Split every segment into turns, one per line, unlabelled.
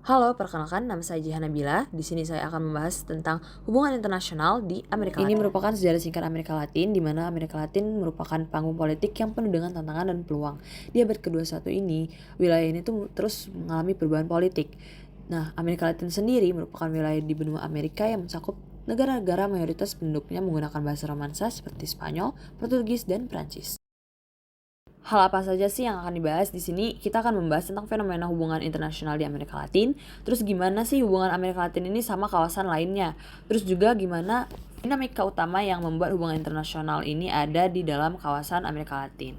Halo, perkenalkan nama saya Jihan Nabila. Di sini saya akan membahas tentang hubungan internasional di Amerika Latin. Ini merupakan sejarah singkat Amerika Latin, di mana Amerika Latin merupakan panggung politik yang penuh dengan tantangan dan peluang. Di abad ke-21 ini, wilayah ini tuh terus mengalami perubahan politik. Nah, Amerika Latin sendiri merupakan wilayah di benua Amerika yang mencakup negara-negara mayoritas penduduknya menggunakan bahasa romansa seperti Spanyol, Portugis, dan Prancis. Hal apa saja sih yang akan dibahas di sini? Kita akan membahas tentang fenomena hubungan internasional di Amerika Latin. Terus gimana sih hubungan Amerika Latin ini sama kawasan lainnya? Terus juga gimana dinamika utama yang membuat hubungan internasional ini ada di dalam kawasan Amerika Latin.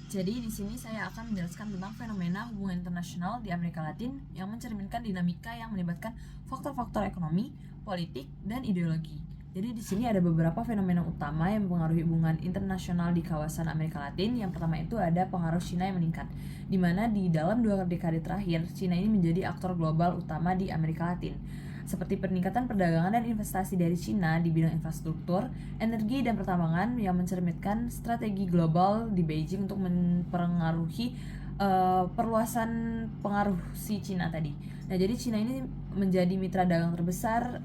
Jadi di sini saya akan menjelaskan tentang fenomena hubungan internasional di Amerika Latin yang mencerminkan dinamika yang melibatkan faktor-faktor ekonomi, politik, dan ideologi. Jadi di sini ada beberapa fenomena utama yang mempengaruhi hubungan internasional di kawasan Amerika Latin. Yang pertama itu ada pengaruh Cina yang meningkat, di mana di dalam 2 dekade terakhir, Cina ini menjadi aktor global utama di Amerika Latin. Seperti peningkatan perdagangan dan investasi dari Cina di bidang infrastruktur, energi, dan pertambangan yang mencerminkan strategi global di Beijing untuk mempengaruhi perluasan pengaruh si Cina tadi. Nah, jadi Cina ini menjadi mitra dagang terbesar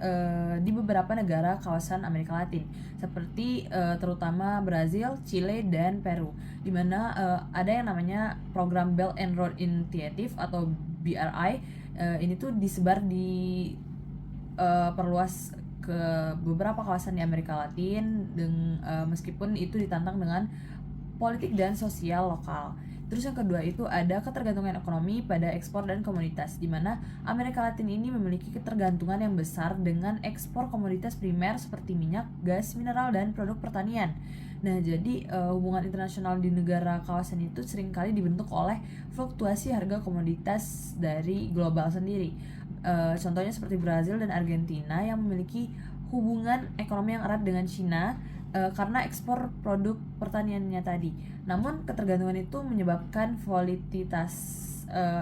di beberapa negara kawasan Amerika Latin, seperti terutama Brazil, Chile, dan Peru, di mana ada yang namanya program Belt and Road Initiative atau BRI. Ini tuh disebar di perluas ke beberapa kawasan di Amerika Latin, meskipun itu ditantang dengan politik dan sosial lokal. Terus yang kedua itu ada ketergantungan ekonomi pada ekspor dan komoditas, di mana Amerika Latin ini memiliki ketergantungan yang besar dengan ekspor komoditas primer seperti minyak, gas, mineral, dan produk pertanian. Nah, jadi hubungan internasional di negara kawasan itu seringkali dibentuk oleh fluktuasi harga komoditas dari global sendiri. Contohnya seperti Brazil dan Argentina yang memiliki hubungan ekonomi yang erat dengan China karena ekspor produk pertaniannya tadi. Namun ketergantungan itu menyebabkan volatilitas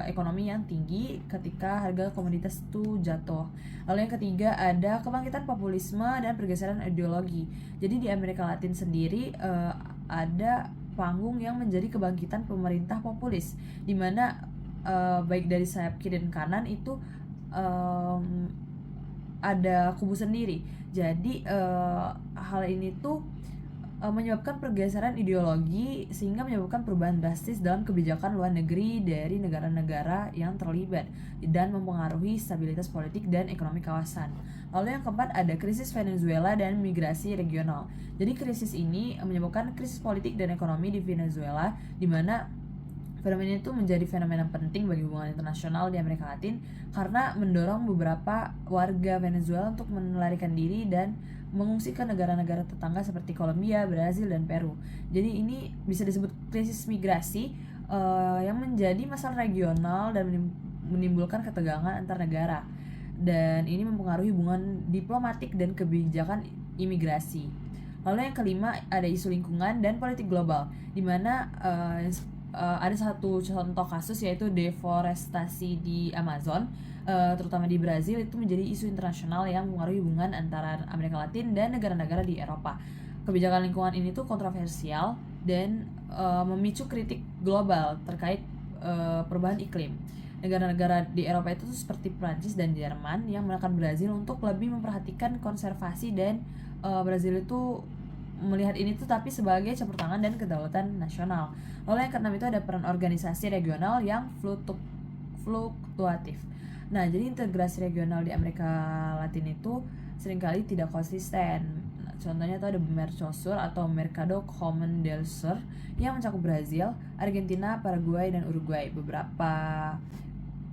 ekonomi yang tinggi ketika harga komoditas itu jatuh. Lalu yang ketiga ada kebangkitan populisme dan pergeseran ideologi. Jadi di Amerika Latin sendiri ada panggung yang menjadi kebangkitan pemerintah populis, di mana baik dari sayap kiri dan kanan itu ada kubu sendiri. Jadi hal ini tuh menyebabkan pergeseran ideologi sehingga menyebabkan perubahan drastis dalam kebijakan luar negeri dari negara-negara yang terlibat dan mempengaruhi stabilitas politik dan ekonomi kawasan. Lalu yang keempat ada krisis Venezuela dan migrasi regional. Jadi krisis ini menyebabkan krisis politik dan ekonomi di Venezuela, di mana fenomena itu menjadi fenomena penting bagi hubungan internasional di Amerika Latin karena mendorong beberapa warga Venezuela untuk melarikan diri dan mengungsi ke negara-negara tetangga seperti Kolombia, Brazil, dan Peru. Jadi ini bisa disebut krisis migrasi yang menjadi masalah regional dan menimbulkan ketegangan antar negara. Dan ini mempengaruhi hubungan diplomatik dan kebijakan imigrasi. Lalu yang kelima ada isu lingkungan dan politik global, di mana ada satu contoh kasus yaitu deforestasi di Amazon, terutama di Brazil, itu menjadi isu internasional yang mempengaruhi hubungan antara Amerika Latin dan negara-negara di Eropa. Kebijakan lingkungan ini tuh kontroversial dan memicu kritik global terkait perubahan iklim. Negara-negara di Eropa itu seperti Prancis dan Jerman yang menekan Brazil untuk lebih memperhatikan konservasi, dan Brazil itu melihat ini tuh tapi sebagai campur tangan dan kedaulatan nasional. Lalu yang keenam itu ada peran organisasi regional yang fluktuatif. Nah, jadi integrasi regional di Amerika Latin itu seringkali tidak konsisten. Nah, contohnya itu ada Mercosur atau Mercado Común del Sur yang mencakup Brazil, Argentina, Paraguay, dan Uruguay.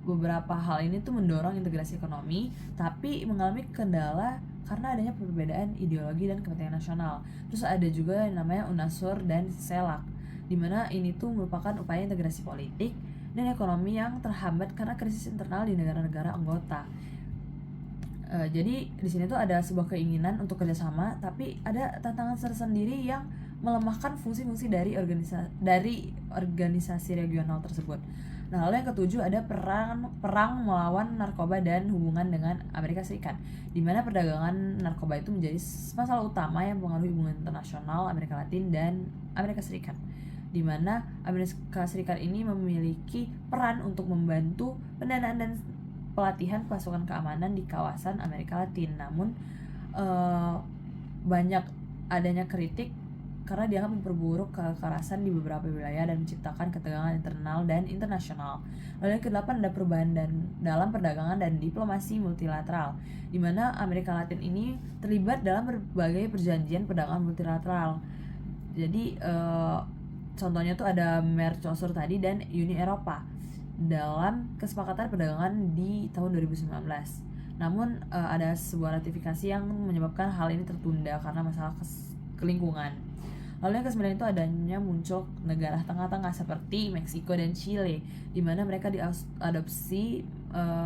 Beberapa hal ini tuh mendorong integrasi ekonomi, tapi mengalami kendala karena adanya perbedaan ideologi dan kepentingan nasional. Terus ada juga yang namanya UNASUR dan CELAC, dimana ini tuh merupakan upaya integrasi politik dan ekonomi yang terhambat karena krisis internal di negara-negara anggota. Jadi di sini tuh ada sebuah keinginan untuk kerjasama, tapi ada tantangan tersendiri yang melemahkan fungsi-fungsi dari organisasi regional tersebut. Nah, lalu yang ketujuh ada perang melawan narkoba dan hubungan dengan Amerika Serikat, di mana perdagangan narkoba itu menjadi masalah utama yang mempengaruhi hubungan internasional Amerika Latin dan Amerika Serikat. di mana Amerika Serikat ini memiliki peran untuk membantu pendanaan dan pelatihan pasukan keamanan di kawasan Amerika Latin. Namun banyak adanya kritik karena dianggap memperburuk kekerasan di beberapa wilayah dan menciptakan ketegangan internal dan internasional. Lalu yang ke-8 ada perubahan dalam perdagangan dan diplomasi multilateral, di mana Amerika Latin ini terlibat dalam berbagai perjanjian perdagangan multilateral. Jadi contohnya tuh ada Mercosur tadi dan Uni Eropa dalam kesepakatan perdagangan di tahun 2019. Namun ada sebuah ratifikasi yang menyebabkan hal ini tertunda karena masalah kelingkungan. Lalu yang ke-9 itu adanya muncul negara tengah-tengah seperti Meksiko dan Chile, di mana mereka diadopsi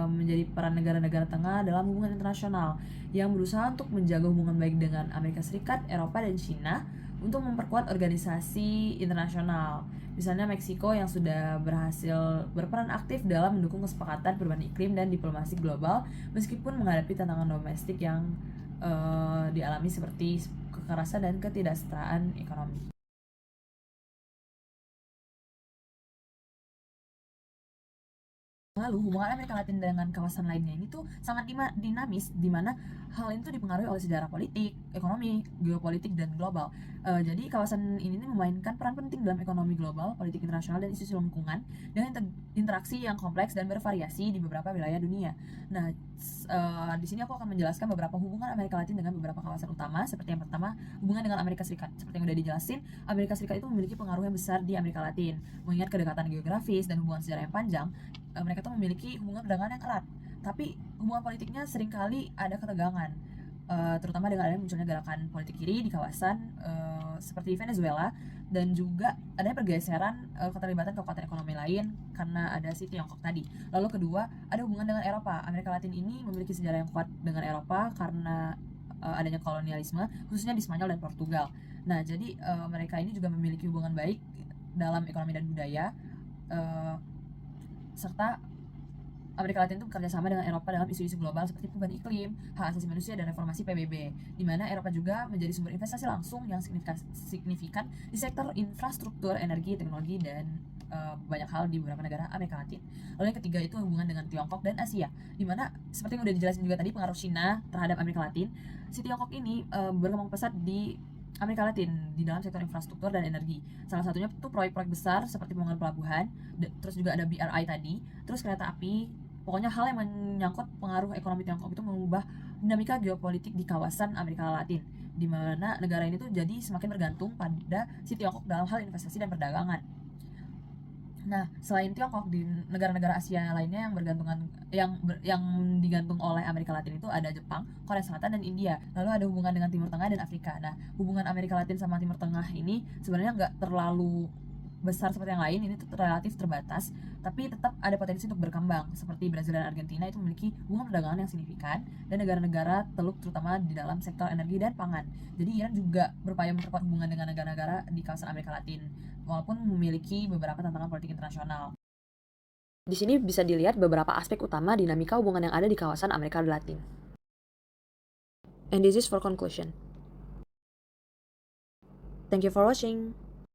menjadi peran negara-negara tengah dalam hubungan internasional yang berusaha untuk menjaga hubungan baik dengan Amerika Serikat, Eropa, dan Cina untuk memperkuat organisasi internasional. Misalnya Meksiko yang sudah berhasil berperan aktif dalam mendukung kesepakatan perubahan iklim dan diplomasi global meskipun menghadapi tantangan domestik yang dialami seperti kekerasan dan ketidaksetaraan ekonomi. Lalu hubungan Amerika Latin dengan kawasan lainnya ini tuh sangat dinamis, di mana hal ini tuh dipengaruhi oleh sejarah politik, ekonomi, geopolitik, dan global. Jadi kawasan ini memainkan peran penting dalam ekonomi global, politik internasional, dan isu-isu lingkungan dengan interaksi yang kompleks dan bervariasi di beberapa wilayah dunia. Nah, di sini aku akan menjelaskan beberapa hubungan Amerika Latin dengan beberapa kawasan utama. Seperti yang pertama, hubungan dengan Amerika Serikat. Seperti yang udah dijelasin, Amerika Serikat itu memiliki pengaruh yang besar di Amerika Latin. Mengingat kedekatan geografis dan hubungan sejarah yang panjang, mereka tuh memiliki hubungan perdagangan yang erat, tapi hubungan politiknya seringkali ada ketegangan, terutama dengan adanya munculnya gerakan politik kiri di kawasan seperti Venezuela, dan juga adanya pergeseran keterlibatan kekuatan ekonomi lain karena ada si Tiongkok tadi. Lalu kedua, ada hubungan dengan Eropa. Amerika Latin ini memiliki sejarah yang kuat dengan Eropa karena adanya kolonialisme, khususnya di Spanyol dan Portugal. Nah, jadi mereka ini juga memiliki hubungan baik dalam ekonomi dan budaya, serta Amerika Latin itu bekerja sama dengan Eropa dalam isu-isu global seperti perubahan iklim, hak asasi manusia, dan reformasi PBB, di mana Eropa juga menjadi sumber investasi langsung yang signifikan di sektor infrastruktur, energi, teknologi, dan banyak hal di beberapa negara Amerika Latin. Lalu yang ketiga itu hubungan dengan Tiongkok dan Asia, di mana seperti yang udah dijelasin juga tadi pengaruh Cina terhadap Amerika Latin, si Tiongkok ini berkembang pesat di Amerika Latin di dalam sektor infrastruktur dan energi. Salah satunya tuh proyek-proyek besar seperti pembangunan pelabuhan, terus juga ada BRI tadi, terus kereta api. Pokoknya hal yang menyangkut pengaruh ekonomi Tiongkok itu mengubah dinamika geopolitik di kawasan Amerika Latin, di mana negara ini tuh jadi semakin bergantung pada si Tiongkok dalam hal investasi dan perdagangan. Nah, selain Tiongkok, di negara-negara Asia lainnya yang digantung oleh Amerika Latin itu ada Jepang, Korea Selatan, dan India. Lalu ada hubungan dengan Timur Tengah dan Afrika. Nah, hubungan Amerika Latin sama Timur Tengah ini sebenarnya nggak terlalu besar seperti yang lain, ini tuh relatif terbatas, tapi tetap ada potensi untuk berkembang. Seperti Brazil dan Argentina itu memiliki hubungan perdagangan yang signifikan, dan negara-negara Teluk terutama di dalam sektor energi dan pangan. Jadi Iran juga berupaya memperkuat hubungan dengan negara-negara di kawasan Amerika Latin, walaupun memiliki beberapa tantangan politik internasional. Di sini bisa dilihat beberapa aspek utama dinamika hubungan yang ada di kawasan Amerika Latin. And this is for conclusion. Thank you for watching.